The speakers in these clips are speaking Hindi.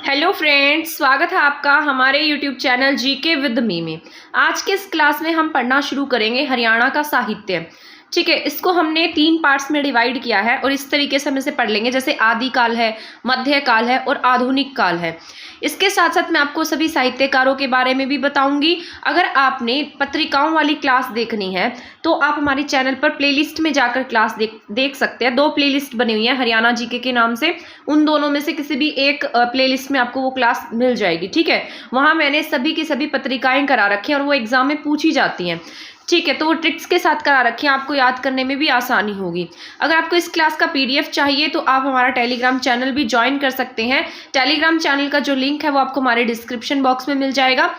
हेलो फ्रेंड्स, स्वागत है आपका हमारे YouTube channel GK with me में। आज के इस क्लास में हम पढ़ना शुरू करेंगे हरियाणा का साहित्य। ठीक है, इसको हमने 3 पार्ट्स में डिवाइड किया है और इस तरीके से हम इसे पढ़ लेंगे, जैसे आदिकाल है, मध्यकाल है और आधुनिक काल है। इसके साथ साथ मैं आपको सभी साहित्यकारों के बारे में भी बताऊंगी। अगर आपने पत्रिकाओं वाली क्लास देखनी है तो आप हमारे चैनल पर प्लेलिस्ट में जाकर क्लास देख सकते हैं। 2 प्लेलिस्ट बनी हुई है हरियाणा जीके के नाम से, उन दोनों में से किसी भी एक प्लेलिस्ट में आपको वो क्लास मिल जाएगी। ठीक है, वहाँ मैंने सभी की सभी पत्रिकाएं करा रखी हैं और वो एग्जाम में पूछी जाती हैं। ठीक है, तो वो ट्रिक्स के साथ करा रखी है, आपको याद करने में भी आसानी होगी। अगर आपको इस क्लास का पीडीएफ चाहिए तो आप हमारा टेलीग्राम चैनल भी ज्वाइन कर सकते हैं। टेलीग्राम चैनल का जो लिंक है वो आपको हमारे डिस्क्रिप्शन बॉक्स में मिल जाएगा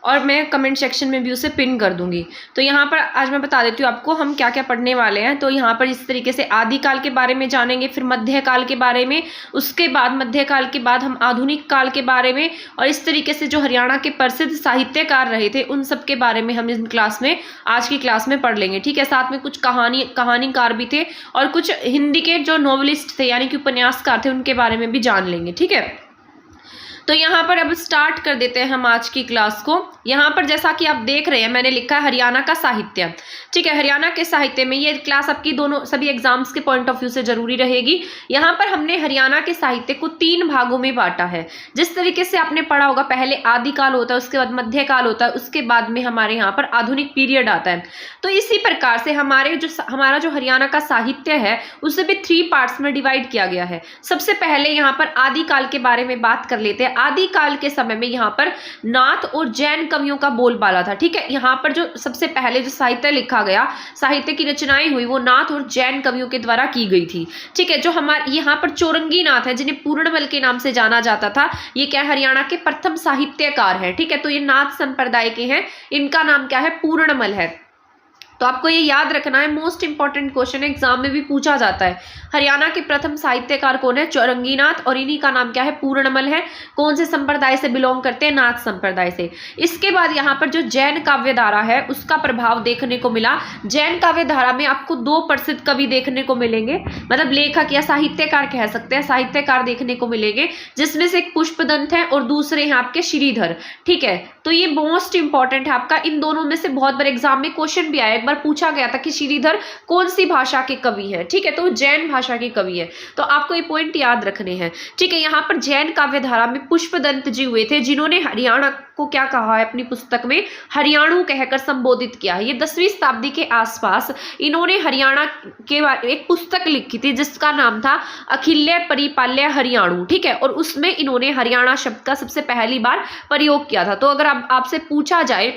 और मैं कमेंट सेक्शन में भी उसे पिन कर दूंगी। तो यहाँ पर आज मैं बता देती हूँ आपको हम क्या क्या पढ़ने वाले हैं। तो यहाँ पर इस तरीके से आदिकाल के बारे में जानेंगे, फिर मध्यकाल के बारे में, उसके बाद मध्यकाल के बाद हम आधुनिक काल के बारे में, और इस तरीके से जो हरियाणा के प्रसिद्ध साहित्यकार रहे थे उन सब के बारे में हम इन क्लास में आज की क्लास में पढ़ लेंगे। ठीक है, साथ में कुछ कहानीकार भी थे और कुछ हिंदी के जो नॉवलिस्ट थे यानी कि उपन्यासकार थे उनके बारे में भी जान लेंगे। ठीक है, तो यहाँ पर अब स्टार्ट कर देते हैं हम आज की क्लास को। यहाँ पर जैसा कि आप देख रहे हैं मैंने लिखा है हरियाणा का साहित्य। ठीक है, हरियाणा के साहित्य में ये क्लास आपकी दोनों सभी एग्जाम्स के पॉइंट ऑफ व्यू से जरूरी रहेगी। यहाँ पर हमने हरियाणा के साहित्य को 3 भागों में बांटा है। जिस तरीके से आपने पढ़ा होगा, पहले आदिकाल होता है, उसके बाद मध्यकाल होता है, उसके बाद में हमारे यहाँ पर आधुनिक पीरियड आता है। तो इसी प्रकार से हमारा जो हरियाणा का साहित्य है उसे भी 3 पार्ट्स में डिवाइड किया गया है। सबसे पहले यहाँ पर आदिकाल के बारे में बात कर लेते हैं। आदिकाल के समय में यहाँ पर नाथ और जैन कवियों का बोलबाला था। ठीक है, यहाँ पर जो सबसे पहले जो साहित्य लिखा गया, साहित्य की रचनाएं हुई, वो नाथ और जैन कवियों के द्वारा की गई थी। ठीक है, जो हमारे यहाँ पर चौरंगी नाथ है जिन्हें पूर्णमल के नाम से जाना जाता था, ये क्या हरियाणा के प्रथम साहित्यकार है। ठीक है, तो ये नाथ संप्रदाय के हैं, इनका नाम क्या है, पूर्णमल है। तो आपको ये याद रखना है, मोस्ट इंपॉर्टेंट क्वेश्चन है, एग्जाम में भी पूछा जाता है। हरियाणा के प्रथम साहित्यकार कौन है, चौरंगीनाथ, और इन्हीं का नाम क्या है, पूर्णमल है। कौन से संप्रदाय से बिलोंग करते हैं, नाथ संप्रदाय से। इसके बाद यहाँ पर जो जैन काव्य धारा है उसका प्रभाव देखने को मिला। जैन काव्य धारा में आपको 2 प्रसिद्ध कवि देखने को मिलेंगे, मतलब लेखक या साहित्यकार कह सकते हैं, साहित्यकार देखने को मिलेंगे, जिसमें से एक पुष्पदंत है और दूसरे हैं आपके श्रीधर। ठीक है, तो ये मोस्ट इंपॉर्टेंट है आपका। इन दोनों में से बहुत बार एग्जाम में क्वेश्चन भी आया, एक बार पूछा गया था कि श्रीधर कौन सी भाषा के कवि है। ठीक है, तो जैन भाषा के कवि है, तो आपको ये पॉइंट याद रखने हैं। ठीक है, यहाँ पर जैन काव्य धारा में पुष्पदंत जी हुए थे, जिन्होंने हरियाणा को क्या कहा है अपनी पुस्तक में, हरियाणु कहकर संबोधित किया है। ये 10वीं शताब्दी के आसपास इन्होंने हरियाणा के बारे एक पुस्तक लिखी थी जिसका नाम था अखिल्य परिपाल्य हरियाणु। ठीक है, और उसमें इन्होंने हरियाणा शब्द का सबसे पहली बार प्रयोग किया था। तो अगर आपसे पूछा जाए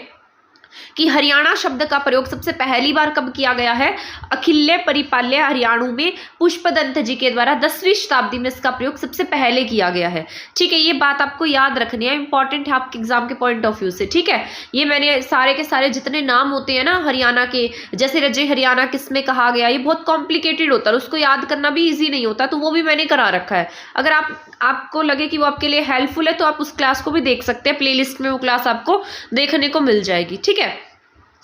कि हरियाणा शब्द का प्रयोग सबसे पहली बार कब किया गया है, अखिल्य परिपाल्य हरियाणु में पुष्पदंत जी के द्वारा 10वीं शताब्दी में इसका प्रयोग सबसे पहले किया गया है। ठीक है, ये बात आपको याद रखनी है, इंपॉर्टेंट है आपके एग्जाम के पॉइंट ऑफ व्यू से। ठीक है, ये मैंने सारे के सारे जितने नाम होते हैं ना हरियाणा के, जैसे रजे हरियाणा किसमें कहा गया, ये बहुत कॉम्प्लिकेटेड होता है, उसको याद करना भी ईजी नहीं होता, तो वो भी मैंने करा रखा है। अगर आपको लगे कि वो आपके लिए हेल्पफुल है तो आप उस क्लास को भी देख सकते हैं, प्लेलिस्ट में वो क्लास आपको देखने को मिल जाएगी। ठीक है,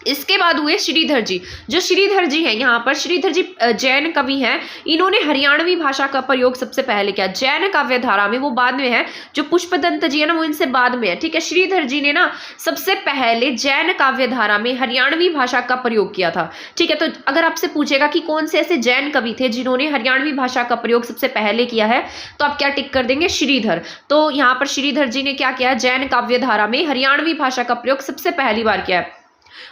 इसके बाद हुए श्रीधर जी। जो श्रीधर जी हैं, यहाँ पर श्रीधर जी जैन कवि हैं, इन्होंने हरियाणवी भाषा का प्रयोग सबसे पहले किया। जैन काव्य धारा में वो बाद में है, जो पुष्पदंत जी है ना वो इनसे बाद में है। ठीक है, श्रीधर जी ने ना सबसे पहले जैन काव्य धारा में हरियाणवी भाषा का प्रयोग किया था। ठीक है, तो अगर आपसे पूछेगा कि कौन से ऐसे जैन कवि थे जिन्होंने हरियाणवी भाषा का प्रयोग सबसे पहले किया है, तो आप क्या टिक कर देंगे, श्रीधर। तो यहाँ पर श्रीधर जी ने क्या किया, जैन काव्य धारा में हरियाणवी भाषा का प्रयोग सबसे पहली बार किया है।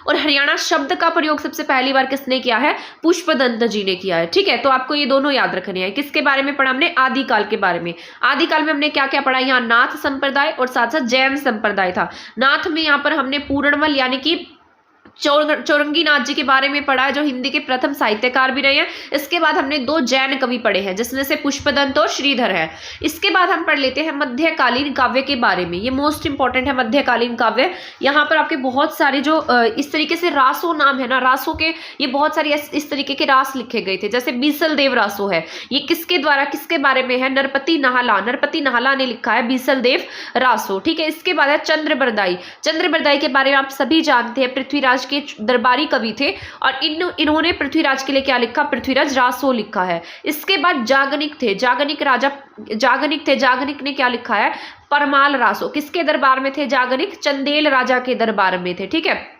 और हरियाणा शब्द का प्रयोग सबसे पहली बार किसने किया है, पुष्पदंत जी ने किया है। ठीक है, तो आपको ये दोनों याद रखने हैं। किसके बारे में पढ़ा हमने, आदिकाल के बारे में। आदिकाल में हमने क्या क्या पढ़ा, यहाँ नाथ संप्रदाय और साथ साथ जैन संप्रदाय था। नाथ में यहाँ पर हमने पूर्णमल यानी कि चौरंगी नाथ जी के बारे में पढ़ा है, जो हिंदी के प्रथम साहित्यकार भी रहे हैं। इसके बाद हमने 2 जैन कवि पढ़े हैं, जिसमें से पुष्पदंत और श्रीधर है। इसके बाद हम पढ़ लेते हैं मध्यकालीन काव्य के बारे में। ये मोस्ट इंपॉर्टेंट है मध्यकालीन काव्य। यहाँ पर आपके बहुत सारे जो इस तरीके से रासो नाम है ना, रासो के ये बहुत सारे इस तरीके के रास लिखे गए थे, जैसे बीसल देव रासो है। ये किसके द्वारा किसके बारे में है, नरपति नाहला ने लिखा है बीसल देव रासो। ठीक है, इसके बाद है चंद्रबरदाई। चंद्रबरदाई के बारे में आप सभी जानते हैं, पृथ्वीराज पृथ्वीराज के दरबारी कवि थे और इन्होंने पृथ्वीराज के लिए क्या लिखा, पृथ्वीराज रासो लिखा है। इसके बाद जागनिक थे, जागनिक ने क्या लिखा है, परमाल रासो। किसके दरबार में थे जागनिक, चंदेल राजा के दरबार में थे, ठीक है।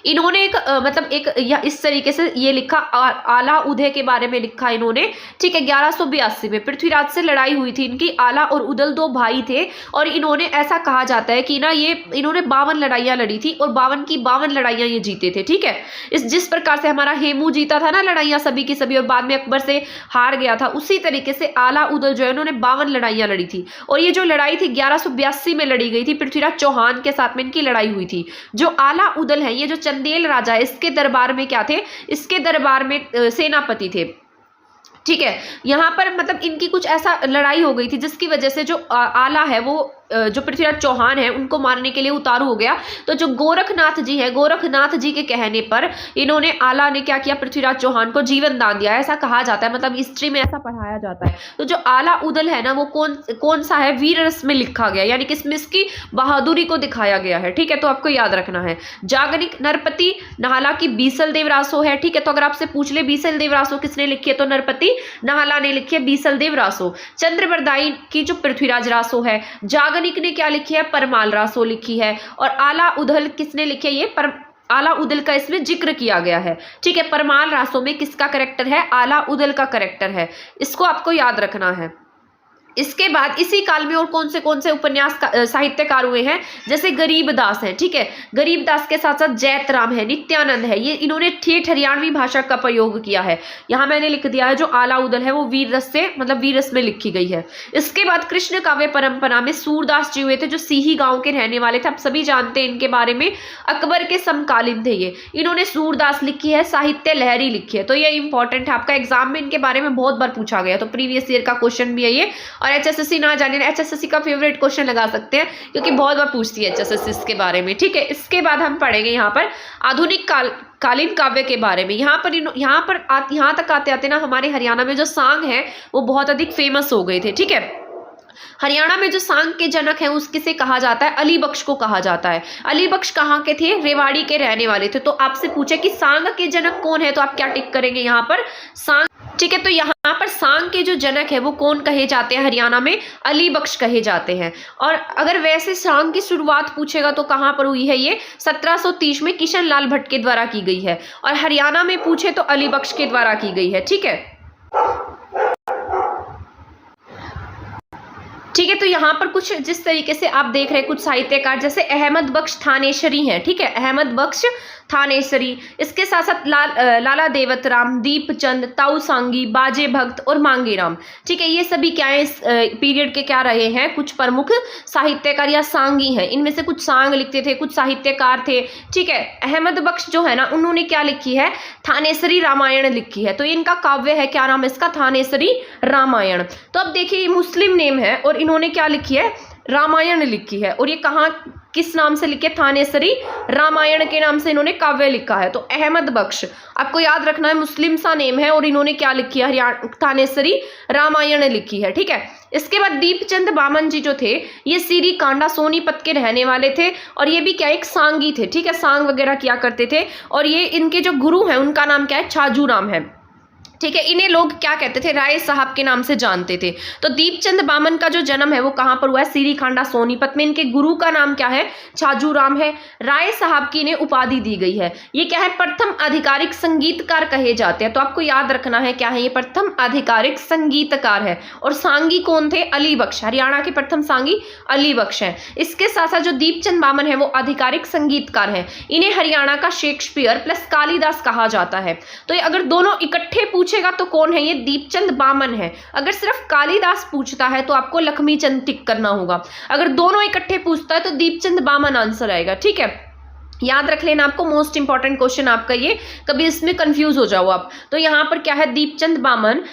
इन्होंने इस तरीके से ये लिखा, आला उदय के बारे में लिखा इन्होंने, ठीक है। 1182 में पृथ्वीराज से लड़ाई हुई थी इनकी। आला और उदल दो भाई थे और इन्होंने, ऐसा कहा जाता है कि ना इन्होंने 52 लड़ाइयां लड़ी थी और 52 की 52 लड़ाइयां ये जीते थे, ठीक है। जिस प्रकार से हमारा हेमू जीता था ना लड़ाइयां सभी की सभी और बाद में अकबर से हार गया था, उसी तरीके से आला उदल जो है उन्होंने 52 लड़ाइयां लड़ी थी। और ये जो लड़ाई थी 1182 में लड़ी गई थी, पृथ्वीराज चौहान के साथ में इनकी लड़ाई हुई थी। जो आला उदल है, ये जो चंदेल राजा है, इसके दरबार में क्या थे, इसके दरबार में सेनापति थे, ठीक है। यहां पर मतलब इनकी कुछ ऐसा लड़ाई हो गई थी जिसकी वजह से जो आला है वो जो पृथ्वीराज चौहान है उनको मारने के लिए उतारू हो गया। तो जो गोरखनाथ जी है, गोरखनाथ जी के कहने पर इन्होंने, आला ने क्या किया, पृथ्वीराज चौहान को जीवन दान दिया, ऐसा कहा जाता है, मतलब हिस्ट्री में ऐसा पढ़ाया जाता है। तो जो आला उदल है ना वो कौन सा है, वीर रस में लिखा गया, यानी कि इसमें इसकी बहादुरी को दिखाया गया है, ठीक है। तो आपको याद रखना है। जागनिक नरपति नाहला की बीसल देव रासो है, ठीक है। तो अगर आपसे पूछ ले बीसल देव रासो किसने लिखी है, तो नरपति नाहला ने लिखी है बीसल देव रासो। चंद्रबरदाई की जो पृथ्वीराज रासो है, जागनिक ने क्या लिखी है, परमाल रासो लिखी है। और आला उदल किसने लिखी है, ये आला उदल का इसमें जिक्र किया गया है, ठीक है। परमाल रासो में किसका कैरेक्टर है, आला उदल का कैरेक्टर है, इसको आपको याद रखना है। इसके बाद इसी काल में और कौन से उपन्यास साहित्यकार हुए हैं, जैसे गरीबदास हैं, ठीक है। गरीबदास के साथ साथ जैतराम है, नित्यानंद है, ये इन्होंने ठेठ हरियाणवी भाषा का प्रयोग किया है। यहाँ मैंने लिख दिया है जो आला उदल है वो वीर रस से, मतलब वीर रस में लिखी गई है। इसके बाद कृष्ण काव्य परंपरा में सूरदास जी हुए थे, जो सीही गांव के रहने वाले थे, आप सभी जानते हैं इनके बारे में। अकबर के समकालीन थे ये। इन्होंने सूरदास लिखी है, साहित्य लहरी लिखी है। तो ये इंपॉर्टेंट है, आपका एग्जाम में इनके बारे में बहुत बार पूछा गया, तो प्रीवियस ईयर का क्वेश्चन भी है ये। और एचएसएससी ना जाने, एचएसएससी का फेवरेट क्वेश्चन लगा सकते हैं क्योंकि बहुत बार पूछती है एचएसएससी इसके बारे में, ठीक है। इसके बाद हम पढ़ेंगे यहाँ पर आधुनिक कालीन काव्य के बारे में। यहाँ तक आते आते ना हमारे हरियाणा में जो सांग है वो बहुत अधिक फेमस हो गए थे, ठीक है। हरियाणा में जो सांग के जनक हैं उसके से कहा जाता है, अली बख्श को कहा जाता है। अली बख्श कहाँ के थे, रेवाड़ी के रहने वाले थे। तो आपसे पूछे कि सांग के जनक कौन है, तो आप क्या टिक करेंगे यहाँ पर, सांग, ठीक है। तो यहाँ पर सांग के जो जनक है वो कौन कहे जाते हैं हरियाणा में, अली बख्श कहे जाते हैं। और अगर वैसे सांग की शुरुआत पूछेगा तो कहाँ पर हुई है, ये 1730 में किशन लाल भट्ट के द्वारा की गई है। और हरियाणा में पूछे तो अली बख्श के द्वारा की गई है, ठीक है। ठीक है। तो यहाँ पर कुछ जिस तरीके से आप देख रहे हैं कुछ साहित्यकार, जैसे अहमद बख्श थानेश्वरी हैं, ठीक है, अहमद बख्श थानेश्वरी। इसके साथ साथ लाला देवतराम, दीपचंद, ताऊ सांगी, बाजे भक्त और मांगेराम, ठीक है। ये सभी क्या है, इस पीरियड के क्या रहे हैं, कुछ प्रमुख साहित्यकार या सांगी हैं। इनमें से कुछ सांग लिखते थे, कुछ साहित्यकार थे, ठीक है। अहमद बख्श जो है ना उन्होंने क्या लिखी है, थानेश्वरी रामायण लिखी है। तो इनका काव्य है, क्या नाम है इसका, थानेश्वरी रामायण। तो अब देखिए मुस्लिम नेम है और इन्होंने क्या लिखी है, रामायण लिखी है। और ये कहाँ, किस नाम से लिखे, थानेश्वरी रामायण के नाम से इन्होंने काव्य लिखा है। तो अहमद बख्श आपको याद रखना है, मुस्लिम सा नेम है और इन्होंने क्या लिखी है, हरियाणा थानेश्वरी रामायण लिखी है, ठीक है। इसके बाद दीपचंद बामन जी जो थे ये सीरी कांडा सोनीपत के रहने वाले थे और ये भी क्या एक सांगी थे, ठीक है, सांग वगैरह किया करते थे। और ये इनके जो गुरु हैं उनका नाम क्या है, छाजू राम है, ठीक है। इन्हें लोग क्या कहते थे, राय साहब के नाम से जानते थे। तो दीपचंद बामन का जो जन्म है वो कहाँ पर हुआ है, सीरी खांडा सोनीपत में। इनके गुरु का नाम क्या है, छाजू राम है। राय साहब की इन्हें उपाधि दी गई है। ये क्या है, प्रथम आधिकारिक संगीतकार कहे जाते हैं। तो आपको याद रखना है क्या है, ये प्रथम आधिकारिक संगीतकार है। और सांगी कौन थे, अली बख्श, हरियाणा के प्रथम सांगी अली बख्श है। इसके साथ साथ जो दीपचंद बामन है वो आधिकारिक संगीतकार है। इन्हें हरियाणा का शेक्सपियर प्लस कालिदास कहा जाता है। तो ये अगर दोनों इकट्ठे पूछेगा तो कौन है, ये दीपचंद बामन है। अगर सिर्फ कालिदास पूछता है तो आपको लक्ष्मीचंद टिक करना होगा। अगर दोनों इकट्ठे पूछता है तो दीपचंद बामन आंसर आएगा, ठीक है। याद रख लेना, आपको मोस्ट इंपॉर्टेंट क्वेश्चन आपका ये, कभी इसमें कंफ्यूज हो जाओ आप। तो यहाँ पर क्या है, दीपचंद बामन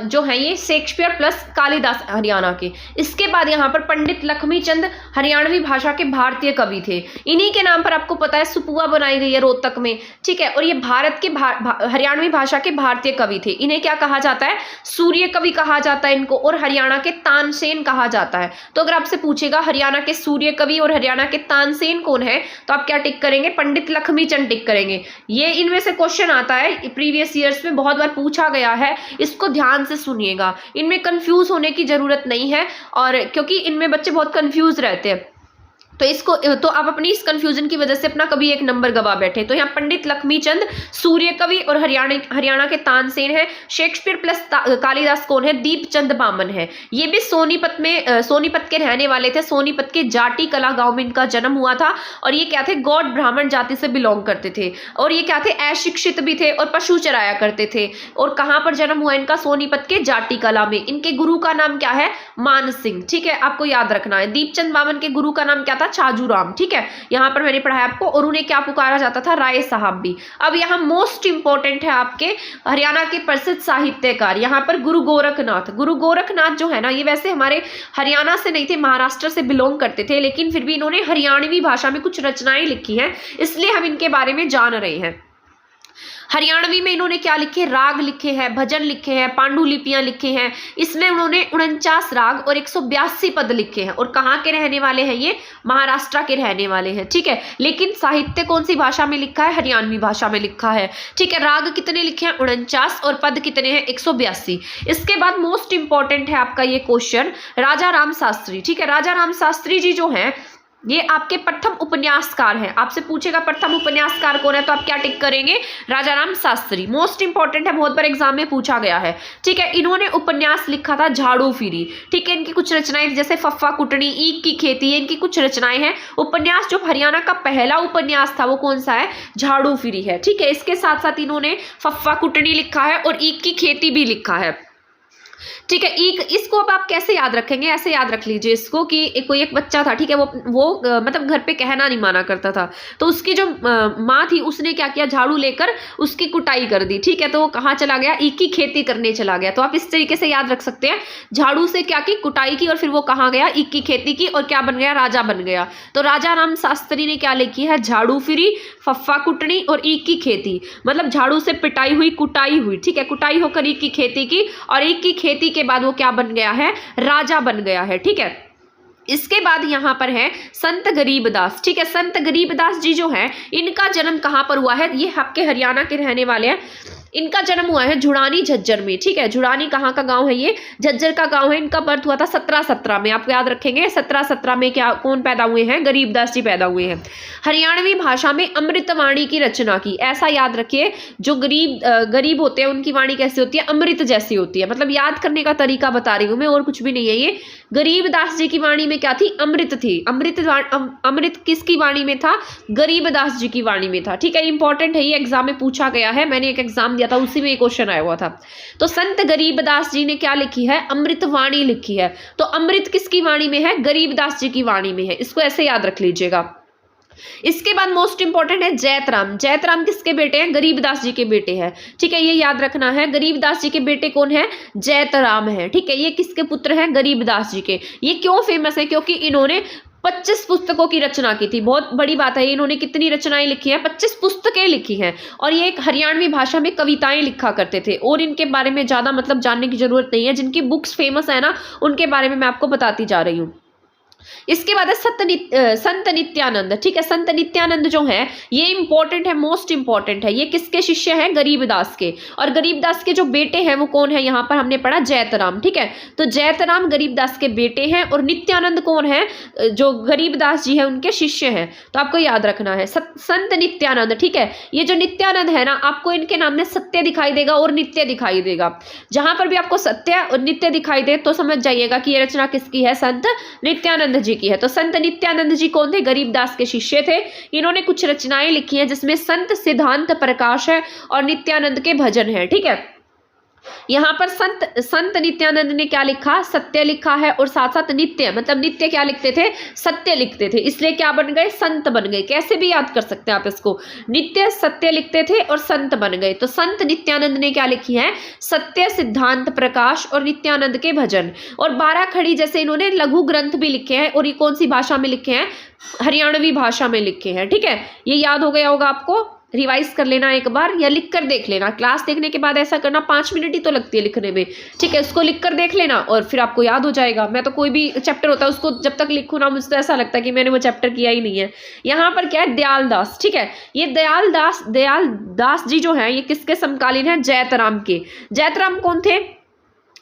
जो है ये शेक्सपियर प्लस कालिदास हरियाणा के। इसके बाद यहाँ पर पंडित लक्ष्मीचंद हरियाणवी भाषा के भारतीय कवि थे। इन्हीं के नाम पर आपको पता है सुपुआ बनाई गई है रोहतक में, ठीक है। और ये भारत के हरियाणवी भाषा के भारतीय कवि थे। इन्हें क्या कहा जाता है, सूर्य कवि कहा जाता है इनको, और हरियाणा के तानसेन कहा जाता है। तो अगर आपसे पूछेगा हरियाणा के सूर्य कवि और हरियाणा के तानसेन कौन है, तो आप क्या टिक करेंगे, करेंगे, पंडित लक्ष्मी चंद टिक करेंगे। ये इनमें से क्वेश्चन आता है, प्रीवियस ईयर्स में बहुत बार पूछा गया है, इसको ध्यान से सुनिएगा। इनमें कंफ्यूज होने की जरूरत नहीं है, और क्योंकि इनमें बच्चे बहुत कंफ्यूज रहते हैं, तो आप अपनी इस कंफ्यूजन की वजह से अपना कभी एक नंबर गवा बैठे। तो यहाँ पंडित लक्ष्मीचंद सूर्य कवि और हरियाणा के तानसेन है। शेक्सपियर प्लस कालिदास कौन है? दीपचंद बामन है। ये भी सोनीपत के रहने वाले थे। सोनीपत के जाटी कला गांव में इनका जन्म हुआ था, और ये क्या थे? गौड़ ब्राह्मण जाति से बिलोंग करते थे, और ये क्या थे? अशिक्षित भी थे और पशु चराया करते थे। और कहाँ पर जन्म हुआ इनका? सोनीपत के जाटी कला में। इनके गुरु का नाम क्या है? मान सिंह। ठीक है, आपको याद रखना है। दीपचंद बामन के गुरु का नाम क्या था? छाजूराम। ठीक है, यहां पर मैंने पढ़ाया आपको। और उन्हें क्या पुकारा जाता था? राय साहब भी। अब यहां मोस्ट इंपॉर्टेंट है आपके हरियाणा के प्रसिद्ध साहित्यकार, यहां पर गुरु गोरखनाथ। गुरु गोरखनाथ जो है ना, ये वैसे हमारे हरियाणा से नहीं थे, महाराष्ट्र से बिलोंग करते थे, लेकिन फिर भी इन्होंने हरियाणवी भाषा में कुछ रचनाएं लिखी हैं, इसलिए हम इनके बारे में जान रहे हैं। हरियाणवी में इन्होंने क्या लिखे? राग लिखे हैं, भजन लिखे हैं, पांडुलिपियां लिखे हैं। इसमें उन्होंने 49 राग और 182 पद लिखे हैं। और कहाँ के रहने वाले हैं ये? महाराष्ट्र के रहने वाले हैं। ठीक है, लेकिन साहित्य कौन सी भाषा में लिखा है? हरियाणवी भाषा में लिखा है। ठीक है, राग कितने लिखे हैं? 49, और पद कितने हैं? 182। इसके बाद मोस्ट इंपॉर्टेंट है आपका ये क्वेश्चन, राजा राम शास्त्री। ठीक है, राजा राम शास्त्री जी जो हैं, ये आपके प्रथम उपन्यासकार हैं। आपसे पूछेगा प्रथम उपन्यासकार कौन है, तो आप क्या टिक करेंगे? राजा राम शास्त्री। मोस्ट इंपॉर्टेंट है, बहुत बार एग्जाम में पूछा गया है। ठीक है, इन्होंने उपन्यास लिखा था झाड़ू फिरी। ठीक है, इनकी कुछ रचनाएं जैसे फफ्फा कुटनी, ईख की खेती, इनकी कुछ रचनाएं हैं। उपन्यास जो हरियाणा का पहला उपन्यास था वो कौन सा है? झाड़ू फिरी है। ठीक है, इसके साथ साथ इन्होंने फफ्फा कुटनी लिखा है और ईख की खेती भी लिखा है। ठीक है, इसको अब आप कैसे याद रखेंगे? ऐसे याद रख लीजिए इसको कि कोई एक बच्चा था। ठीक है, वो मतलब घर पे कहना नहीं माना करता था, तो उसकी जो माँ थी उसने क्या किया? झाड़ू लेकर उसकी कुटाई कर दी। ठीक है, तो वो कहाँ चला गया? ईख की खेती करने चला गया। तो आप इस तरीके से याद रख सकते हैं, झाड़ू से क्या की? कुटाई की, और फिर वो कहाँ गया? ईख की खेती की, और क्या बन गया? राजा बन गया। तो राजा राम शास्त्री ने क्या लिखी है? झाड़ू फिरी, फफ्फा कुटनी और ईख की खेती। मतलब झाड़ू से पिटाई हुई, कुटाई हुई। ठीक है, कुटाई होकर ईख की खेती की, और ईख की खेती के बाद वो क्या बन गया है? राजा बन गया है। ठीक है, इसके बाद यहाँ पर है संत गरीबदास। ठीक है, संत गरीबदास जी जो है, इनका जन्म कहाँ पर हुआ है? ये आपके हरियाणा के रहने वाले हैं। इनका जन्म हुआ है झुड़ानी झज्जर में। ठीक है, झुड़ानी कहाँ का गांव है? ये झज्जर का गांव है। इनका बर्थ हुआ था 1717 में। आप याद रखेंगे 1717 में क्या कौन पैदा हुए हैं? गरीबदास जी पैदा हुए हैं। हरियाणवी भाषा में अमृतवाणी की रचना की। ऐसा याद रखिए, जो गरीब होते हैं उनकी वाणी कैसी होती है? अमृत जैसी होती है। मतलब याद करने का तरीका बता रही हूँ मैं, और कुछ भी नहीं है। ये गरीबदास जी की वाणी में क्या थी? अमृत थी। अमृत किसकी वाणी में था? गरीबदास जी की वाणी में था। ठीक है, इंपॉर्टेंट है, ये एग्जाम में पूछा गया है। मैंने एक एग्जाम दिया था, उसी में ये क्वेश्चन आया हुआ था। तो संत गरीबदास जी ने क्या लिखी है? अमृतवाणी लिखी है। तो अमृत किसकी वाणी में है? गरीबदास जी की वाणी में है। इसको ऐसे याद रख लीजिएगा। इसके बाद मोस्ट इंपॉर्टेंट है जैतराम। जैतराम किसके बेटे हैं? गरीबदास जी के बेटे हैं। ठीक है, ये याद रखना है। गरीबदास जी के बेटे कौन है? जैतराम है। ठीक है, ये किसके पुत्र हैं? गरीबदास जी के। ये क्यों फेमस है? क्योंकि इन्होंने 25 पुस्तकों की रचना की थी। बहुत बड़ी बात है, इन्होंने कितनी रचनाएं लिखी हैं? 25 पुस्तकें लिखी हैं। और ये एक हरियाणवी भाषा में कविताएं लिखा करते थे। और इनके बारे में ज्यादा मतलब जानने की जरूरत नहीं है। जिनकी बुक्स फेमस है ना, उनके बारे में मैं आपको बताती जा रही हूँ। इसके बाद है संत नित्यानंद। ठीक है, संत नित्यानंद जो है, ये इंपॉर्टेंट है, मोस्ट इंपॉर्टेंट है। ये किसके शिष्य हैं? गरीबदास के। और गरीबदास के जो बेटे हैं वो कौन है? यहाँ पर हमने पढ़ा जैतराम। ठीक है, तो जैतराम गरीबदास के बेटे हैं, और नित्यानंद कौन है? जो गरीबदास जी है उनके शिष्य हैं। तो आपको याद रखना है संत नित्यानंद। ठीक है, ये जो नित्यानंद है ना, आपको इनके नाम में सत्य दिखाई देगा और नित्य दिखाई देगा। जहां पर भी आपको सत्य और नित्य दिखाई दे तो समझ जाइएगा कि ये रचना किसकी है? संत नित्यानंद जी की है। तो संत नित्यानंद जी कौन थे? गरीबदास के शिष्य थे। इन्होंने कुछ रचनाएं लिखी हैं, जिसमें संत सिद्धांत प्रकाश है और नित्यानंद के भजन है। ठीक है, यहाँ पर संत नित्यानंद ने क्या लिखा? सत्य लिखा है, और साथ साथ नित्य, मतलब नित्य क्या लिखते थे? सत्य लिखते थे। इसलिए क्या बन गए? संत बन गए। कैसे भी याद कर सकते हैं आप इसको, नित्य सत्य लिखते थे और संत बन गए। तो संत नित्यानंद ने क्या लिखी है? सत्य, सिद्धांत प्रकाश और नित्यानंद के भजन। और 12 खड़ी जैसे इन्होंने लघु ग्रंथ भी लिखे हैं। और ये कौन सी भाषा में लिखे हैं? हरियाणवी भाषा में लिखे हैं। ठीक है, ये याद हो गया होगा आपको। रिवाइज कर लेना एक बार या लिख कर देख लेना। क्लास देखने के बाद ऐसा करना, 5 मिनट ही तो लगती है लिखने में, ठीक है। उसको लिख कर देख लेना और फिर आपको याद हो जाएगा। मैं तो कोई भी चैप्टर होता है उसको जब तक लिखूँ ना, मुझे तो ऐसा लगता है कि मैंने वो चैप्टर किया ही नहीं है। यहाँ पर क्या है, दयाल दास, ठीक है। ये दयाल दास जी जो है ये किसके समकालीन है, जैतराम के। जैतराम कौन थे,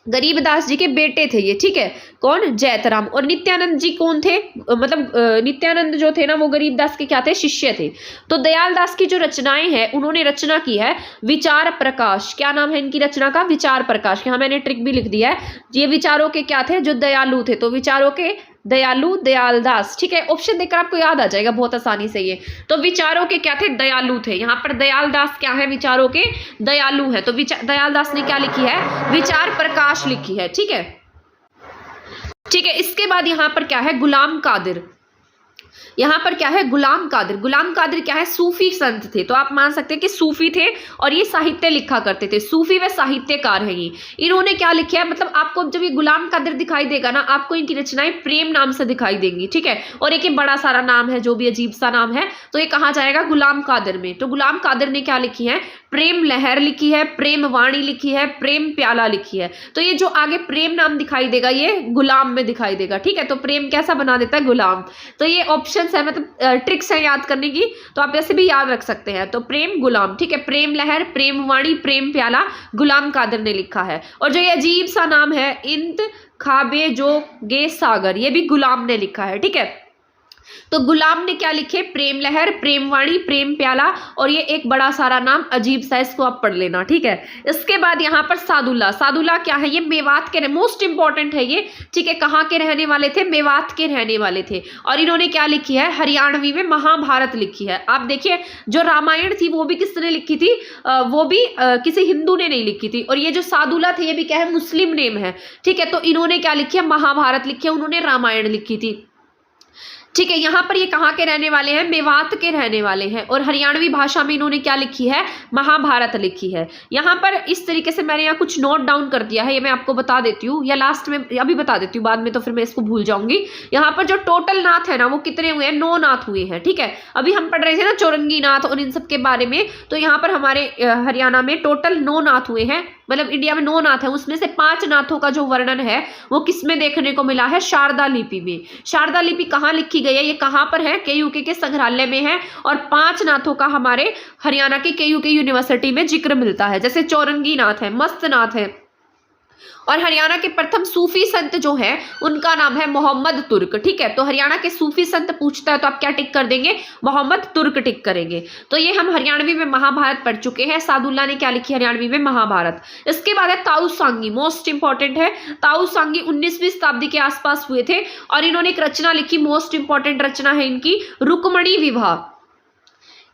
गरीबदास जी के बेटे थे ये, ठीक है। कौन, जैतराम। और नित्यानंद जी कौन थे, मतलब नित्यानंद जो थे ना वो गरीबदास के क्या थे, शिष्य थे। तो दयाल दास की जो रचनाएं हैं उन्होंने रचना की है विचार प्रकाश। क्या नाम है इनकी रचना का, विचार प्रकाश। यहाँ मैंने ट्रिक भी लिख दिया है। ये विचारों के क्या थे, जो दयालु थे, तो विचारों के दयालु, दयाल दास, ठीक है। ऑप्शन देकर आपको याद आ जाएगा बहुत आसानी से ये। तो विचारों के क्या थे, दयालु थे। यहाँ पर दयाल दास क्या है, विचारों के दयालु है। तो दयाल दास ने क्या लिखी है, विचार प्रकाश लिखी है, ठीक है। ठीक है, इसके बाद यहाँ पर क्या है, गुलाम कादिर। यहाँ पर क्या है, गुलाम कादिर। गुलाम कादिर क्या है, सूफी संत थे। तो आप मान सकते हैं कि सूफी थे और ये साहित्य लिखा करते थे। सूफी व साहित्यकार है ये। इन्होंने क्या लिखा है, मतलब आपको जब ये गुलाम कादिर दिखाई देगा ना, आपको इनकी रचनाएं प्रेम नाम से दिखाई देंगी, ठीक है। और एक ये बड़ा सारा नाम है, जो भी अजीब सा नाम है, तो ये कहा जाएगा गुलाम कादिर में। तो गुलाम कादिर ने क्या लिखी है, प्रेम लहर लिखी है, प्रेम वाणी लिखी है, प्रेम प्याला लिखी है। तो ये जो आगे प्रेम नाम दिखाई देगा ये गुलाम में दिखाई देगा, ठीक है। तो प्रेम कैसा बना देता है, गुलाम। तो ये ऑप्शन है, मतलब ट्रिक्स है याद करने की, तो आप ऐसे भी याद रख सकते हैं। तो प्रेम, गुलाम, ठीक है। प्रेम लहर, प्रेम वाणी, प्रेम प्याला गुलाम कादिर ने लिखा है। और जो ये अजीब सा नाम है इंत खाबे जो गे सागर, ये भी गुलाम ने लिखा है, ठीक है। तो गुलाम ने क्या लिखे, प्रेम लहर, प्रेम वाणी, प्रेम प्याला, और ये एक बड़ा सारा नाम अजीब सा, इसको आप पढ़ लेना, ठीक है। इसके बाद यहाँ पर सादुल्ला। सादुल्ला क्या है, ये मेवात के, मोस्ट इंपॉर्टेंट है ये, ठीक है। कहाँ के रहने वाले थे, मेवात के रहने वाले थे। और इन्होंने क्या लिखी है, हरियाणवी में महाभारत लिखी है। आप देखिए जो रामायण थी वो भी किसने लिखी थी, वो भी किसी हिंदू ने नहीं लिखी थी। और ये जो सादुल्ला थे ये भी क्या है, मुस्लिम नेम है, ठीक है। तो इन्होंने क्या लिखी है, महाभारत लिखी है, उन्होंने रामायण लिखी थी, ठीक है। यहाँ पर ये कहाँ के रहने वाले हैं, मेवात के रहने वाले हैं। और हरियाणवी भाषा में इन्होंने क्या लिखी है, महाभारत लिखी है। यहाँ पर इस तरीके से मैंने यहाँ कुछ नोट डाउन कर दिया है, ये मैं आपको बता देती हूँ, या लास्ट में अभी बता देती हूँ, बाद में तो फिर मैं इसको भूल जाऊंगी। यहाँ पर जो टोटल नाथ है ना वो कितने हुए हैं, 9 नाथ हुए हैं, ठीक है। अभी हम पढ़ रहे थे ना चौरंगी नाथ और इन सब के बारे में, तो यहाँ पर हमारे हरियाणा में टोटल 9 नाथ हुए हैं, मतलब इंडिया में 9 नाथ है। उसमें से 5 नाथों का जो वर्णन है वो किसमें देखने को मिला है, शारदा लिपि में। शारदा लिपि कहाँ लिखी गई है, ये कहाँ पर है, केयूके के संग्रहालय में है। और 5 नाथों का हमारे हरियाणा के केयूके यूनिवर्सिटी में जिक्र मिलता है, जैसे चौरंगी नाथ है, मस्त नाथ है। और हरियाणा के प्रथम सूफी संत जो है उनका नाम है मोहम्मद तुर्क, ठीक है। तो हरियाणा के सूफी संत पूछता है तो आप क्या टिक कर देंगे, मोहम्मद तुर्क टिक करेंगे। तो ये हम हरियाणवी में महाभारत पढ़ चुके हैं। सादुल्ला ने क्या लिखी, हरियाणवी में महाभारत। इसके बाद है ताऊ सांगी, मोस्ट इंपॉर्टेंट है। ताऊ सांगी 19वीं शताब्दी के आसपास हुए थे और इन्होंने एक रचना लिखी, मोस्ट इंपॉर्टेंट रचना है इनकी, रुक्मणी विवाह।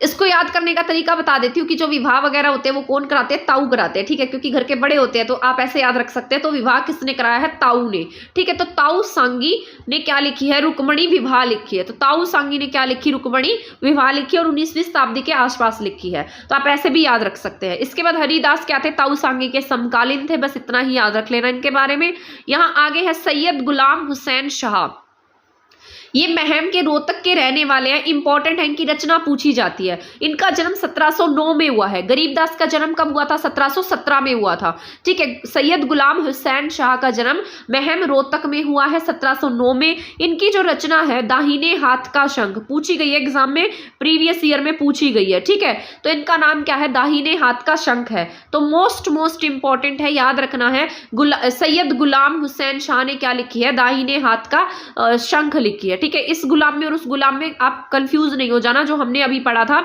इसको याद करने का तरीका बता देती हूँ कि जो विवाह वगैरह होते हैं वो कौन कराते हैं, ताऊ कराते हैं, ठीक है। क्योंकि घर के बड़े होते हैं तो आप ऐसे याद रख सकते हैं। तो विवाह किसने कराया है, ताऊ ने, ठीक है। तो ताऊ सांगी ने क्या लिखी है, रुक्मणी विवाह लिखी है। तो ताऊ सांगी ने क्या लिखी, रुक्मणी विवाह लिखी और 19वीं शताब्दी के आसपास लिखी है। तो आप ऐसे भी याद रख सकते हैं। इसके बाद हरिदास क्या थे, ताऊ सांगी के समकालीन थे, बस इतना ही याद रख लेना इनके बारे में। यहाँ आगे है सैयद गुलाम हुसैन शाह। ये महम के रोहतक के रहने वाले हैं, इंपॉर्टेंट है, इनकी रचना पूछी जाती है। इनका जन्म 1709 में हुआ है। गरीबदास का जन्म कब हुआ था, 1717 में हुआ था, ठीक है। सैयद गुलाम हुसैन शाह का जन्म महम रोहतक में हुआ है 1709 में। इनकी जो रचना है दाहिने हाथ का शंख, पूछी गई है एग्जाम में, प्रीवियस ईयर में पूछी गई है, ठीक है। तो इनका नाम क्या है, दाहिने हाथ का शंख है। तो मोस्ट इंपॉर्टेंट है, याद रखना है। सैयद गुलाम हुसैन शाह ने क्या लिखी है, दाहिने हाथ का शंख लिखी है, ठीक है। इस गुलाम में और उस गुलाम में आप कंफ्यूज नहीं हो जाना, जो हमने अभी पढ़ा था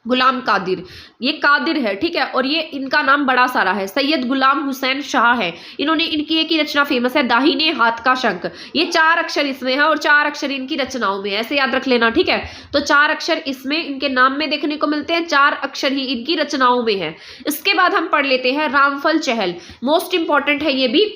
गुलाम कादिर, ये कादिर है, ठीक है। और ये इनका नाम बड़ा सारा है, सैयद गुलाम हुसैन शाह है। इन्होंने इनकी एक ही रचना फेमस है, दाहिने हाथ का शंख। ये 4 अक्षर इसमें है और 4 अक्षर इनकी रचनाओं में, ऐसे याद रख लेना, ठीक है। तो 4 अक्षर इसमें इनके नाम में देखने को मिलते हैं, 4 अक्षर ही इनकी रचनाओं में है। इसके बाद हम पढ़ लेते हैं रामफल चहल, मोस्ट इंपॉर्टेंट है ये भी।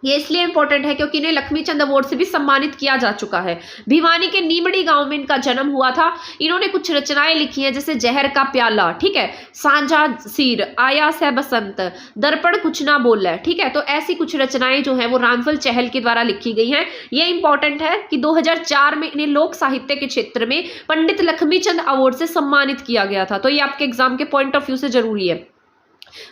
ये इसलिए इंपॉर्टेंट है क्योंकि इन्हें लक्ष्मीचंद अवार्ड से भी सम्मानित किया जा चुका है। भिवानी के नीमड़ी गांव में इनका जन्म हुआ था। इन्होंने कुछ रचनाएं लिखी हैं जैसे जहर का प्याला, ठीक है, सांझा सिर, आयास है बसंत, दर्पण कुछ ना बोल है, ठीक है। तो ऐसी कुछ रचनाएं जो है वो रामफल चहल के द्वारा लिखी गई हैं। ये इंपॉर्टेंट है कि 2004 में इन्हें लोक साहित्य के क्षेत्र में पंडित लक्ष्मीचंद अवार्ड से सम्मानित किया गया था। तो ये आपके एग्जाम के पॉइंट ऑफ व्यू से जरूरी है।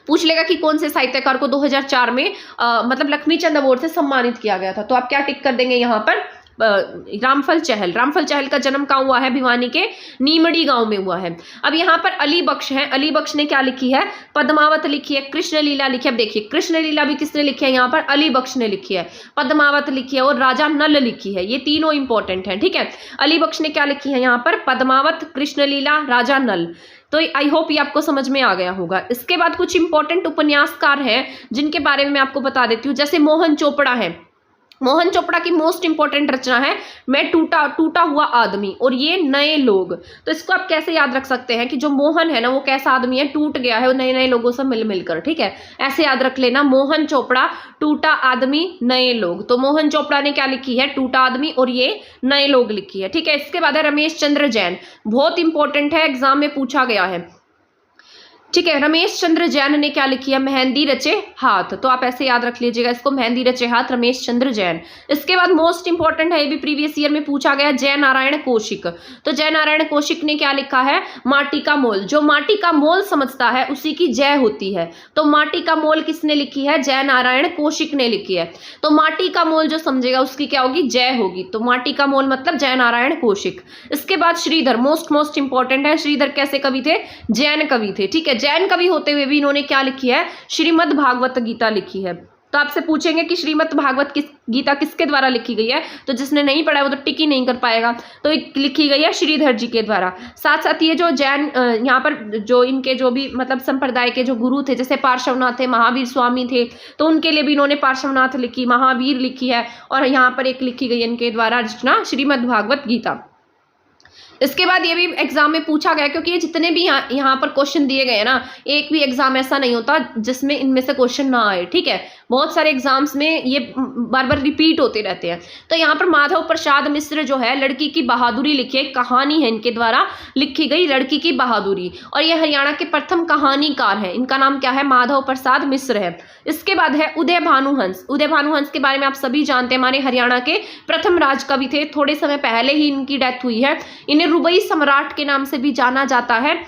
पूछ लेगा कि कौन से साहित्यकार को 2004 में मतलब लक्ष्मीचंद अवार्ड से सम्मानित किया गया था, तो आप क्या टिक कर देंगे यहाँ पर? रामफल चहल। रामफल चहल का जन्म कहाँ हुआ है? भिवानी के नीमड़ी गांव में हुआ है। अब यहाँ पर अली बख्श है। अली बख्श ने क्या लिखी है? पद्मावत लिखी है, कृष्ण लीला लिखी है। अब देखिए कृष्ण लीला भी किसने लिखी है? यहाँ पर अली बख्श ने लिखी है। पद्मावत लिखी है और राजा नल लिखी है। ये तीनों इंपॉर्टेंट है, ठीक है। अली बख्श ने क्या लिखी है यहाँ पर? पद्मावत, कृष्ण लीला, राजा नल। तो आई होप ये आपको समझ में आ गया होगा। इसके बाद कुछ इंपॉर्टेंट उपन्यासकार हैं जिनके बारे में मैं आपको बता देती हूँ। जैसे मोहन चोपड़ा है। मोहन चोपड़ा की मोस्ट इंपॉर्टेंट रचना है मैं टूटा हुआ आदमी और ये नए लोग। तो इसको आप कैसे याद रख सकते हैं कि जो मोहन है ना वो कैसा आदमी है? टूट गया है, वो नए नए लोगों से मिल मिलकर, ठीक है। ऐसे याद रख लेना, मोहन चोपड़ा, टूटा आदमी, नए लोग। तो मोहन चोपड़ा ने क्या लिखी है? टूटा आदमी और ये नए लोग लिखी है, ठीक है। इसके बाद है रमेश चंद्र जैन। बहुत इंपॉर्टेंट है, एग्जाम में पूछा गया है, ठीक है। रमेश चंद्र जैन ने क्या लिखी है? मेहंदी रचे हाथ। तो आप ऐसे याद रख लीजिएगा इसको, मेहंदी रचे हाथ, रमेश चंद्र जैन। इसके बाद मोस्ट इंपॉर्टेंट है, ये भी प्रीवियस ईयर में पूछा गया, जय नारायण कौशिक। तो जय नारायण कौशिक ने क्या लिखा है? माटी का मोल। जो माटी का मोल समझता है उसी की जय होती है। तो माटी का मोल किसने लिखी है? जय नारायण कौशिक ने लिखी है। तो माटी का मोल जो समझेगा उसकी क्या होगी? जय होगी। तो माटी का मोल मतलब जय नारायण कौशिक। इसके बाद श्रीधर, मोस्ट इंपॉर्टेंट है। श्रीधर कैसे कवि थे? जैन कवि थे, ठीक है। जैन कवि होते हुए भी इन्होंने क्या लिखी है? श्रीमद् भागवत गीता लिखी है। तो आपसे पूछेंगे कि श्रीमद् भागवत गीता किसके द्वारा लिखी गई है? तो जिसने नहीं पढ़ा है वो तो टिक ही नहीं कर पाएगा। तो लिखी गई है श्रीधर जी के द्वारा। साथ साथ ये जो जैन यहाँ पर जो इनके जो भी मतलब संप्रदाय के जो गुरु थे, जैसे पार्श्वनाथ थे, महावीर स्वामी थे, तो उनके लिए भी इन्होंने पार्श्वनाथ लिखी, महावीर लिखी है। और यहाँ पर एक लिखी गई इनके द्वारा रचना श्रीमद् भागवत गीता। इसके बाद ये भी एग्जाम में पूछा गया, क्योंकि ये जितने भी यहाँ पर क्वेश्चन दिए गए हैं ना, एक भी एग्जाम ऐसा नहीं होता जिसमें इनमें से क्वेश्चन ना आए, ठीक है। बहुत सारे एग्जाम्स में ये बार बार रिपीट होते रहते हैं। तो यहाँ पर माधव प्रसाद मिश्र जो है लड़की की बहादुरी लिखी है, कहानी है इनके द्वारा लिखी गई लड़की की बहादुरी। और ये हरियाणा के प्रथम कहानीकार हैं। इनका नाम क्या है? माधव प्रसाद मिश्र है। इसके बाद है उदय भानुहंस। उदय भानुहंस के बारे में आप सभी जानते हैं, हमारे हरियाणा के प्रथम राजकवि थे। थोड़े समय पहले ही इनकी डेथ हुई है। इन्हें रुबई सम्राट के नाम से भी जाना जाता है।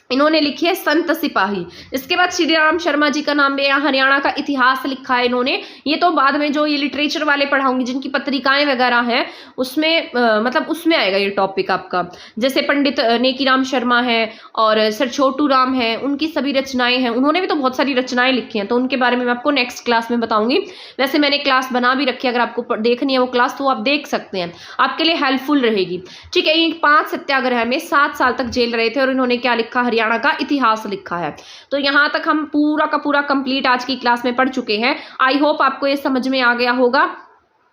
इन्होंने लिखी है संत सिपाही। इसके बाद श्री राम शर्मा जी का नाम भी हरियाणा का इतिहास लिखा है इन्होंने। ये तो बाद में जो ये लिटरेचर वाले पढ़ाऊंगी, जिनकी पत्रिकाएं वगैरह हैं, उसमें मतलब उसमें आएगा ये टॉपिक आपका। जैसे पंडित नेकीराम शर्मा है और सर छोटू राम है, उनकी सभी रचनाएं हैं। उन्होंने भी तो बहुत सारी रचनाएं लिखी हैं, तो उनके बारे में मैं आपको नेक्स्ट क्लास में बताऊंगी। वैसे मैंने क्लास बना भी रखी है, अगर आपको देखनी है वो क्लास तो आप देख सकते हैं, आपके लिए हेल्पफुल रहेगी, ठीक है। ये 5 सत्याग्रह में 7 साल तक जेल रहे थे और इन्होंने क्या लिखा? हरियाणा का इतिहास लिखा है। तो यहाँ तक हम पूरा का पूरा कंप्लीट आज की क्लास में पढ़ चुके हैं। आई होप आपको ये समझ में आ गया होगा।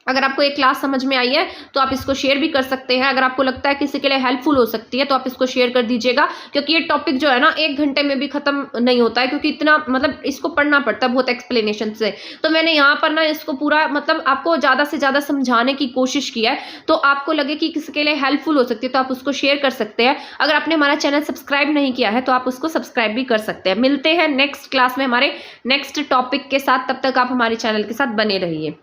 अगर आपको ये क्लास समझ में आई है तो आप इसको शेयर भी कर सकते हैं। अगर आपको लगता है किसी के लिए हेल्पफुल हो सकती है तो आप इसको शेयर कर दीजिएगा, क्योंकि ये टॉपिक जो है ना 1 घंटे में भी खत्म नहीं होता है, क्योंकि इतना मतलब इसको पढ़ना पड़ता है बहुत एक्सप्लेनेशन से। तो मैंने यहाँ पर ना इसको पूरा मतलब आपको ज़्यादा से ज़्यादा समझाने की कोशिश की है। तो आपको लगे कि किसी के लिए हेल्पफुल हो सकती है तो आप उसको शेयर कर सकते हैं। अगर आपने हमारा चैनल सब्सक्राइब नहीं किया है तो आप उसको सब्सक्राइब भी कर सकते हैं। मिलते हैं नेक्स्ट क्लास में हमारे नेक्स्ट टॉपिक के साथ, तब तक आप हमारे चैनल के साथ बने रहिए।